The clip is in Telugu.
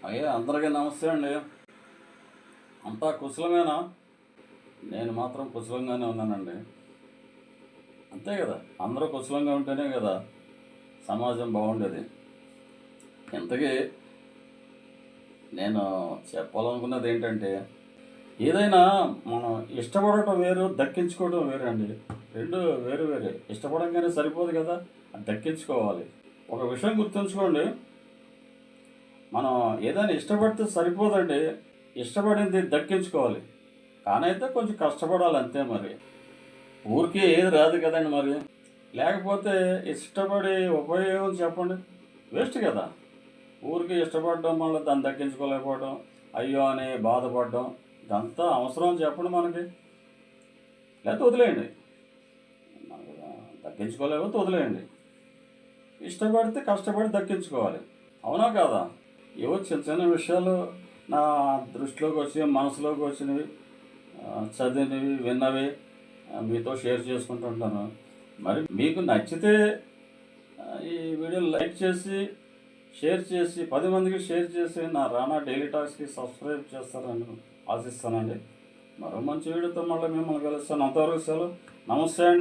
అయ్యా అందరికీ నమస్తే అండి. అంతా కుశలమేనా? నేను మాత్రం కుశలంగానే ఉన్నానండి. అంతే కదా, అందరూ కుశలంగా ఉంటేనే కదా సమాజం బాగుండేది. ఇంతకీ నేను చెప్పాలనుకున్నది ఏంటంటే, ఏదైనా మనం ఇష్టపడటం వేరు, దక్కించుకోవడం వేరండి. రెండు వేరు వేరే. ఇష్టపడంగానే సరిపోదు కదా, అది దక్కించుకోవాలి. ఒక విషయం గుర్తుంచుకోండి, మనం ఏదైనా ఇష్టపడితే సరిపోదండి, ఇష్టపడింది దక్కించుకోవాలి. కానైతే కొంచెం కష్టపడాలి అంతే మరి. ఊరికే ఏది రాదు కదండి మరి. లేకపోతే ఇష్టపడి ఉపయోగం చెప్పండి, వేస్ట్ కదా. ఊరికి ఇష్టపడడం వల్ల దాన్ని దక్కించుకోలేకపోవడం, అయ్యో అని బాధపడడం, ఇదంతా అవసరం చెప్పండి మనకి. లేకపోతే వదిలేయండి. మనకు దక్కించుకోలేకపోతే వదిలేయండి. ఇష్టపడితే కష్టపడి దక్కించుకోవాలి. అవునా కాదా? ఏవో చిన్న చిన్న విషయాలు నా దృష్టిలోకి వచ్చి మనసులోకి వచ్చినవి, చదివినవి విన్నవి మీతో షేర్ చేసుకుంటుంటాను. మరి మీకు నచ్చితే ఈ వీడియో లైక్ చేసి షేర్ చేసి 10 మందికి షేర్ చేసి నా రానా డైలీ టాక్స్కి సబ్స్క్రైబ్ చేస్తారని ఆశిస్తానండి. మరో మంచి వీడియోతో మళ్ళీ మిమ్మల్ని కలుస్తాను. అంతవరకు సెలవు. నమస్తే అండి.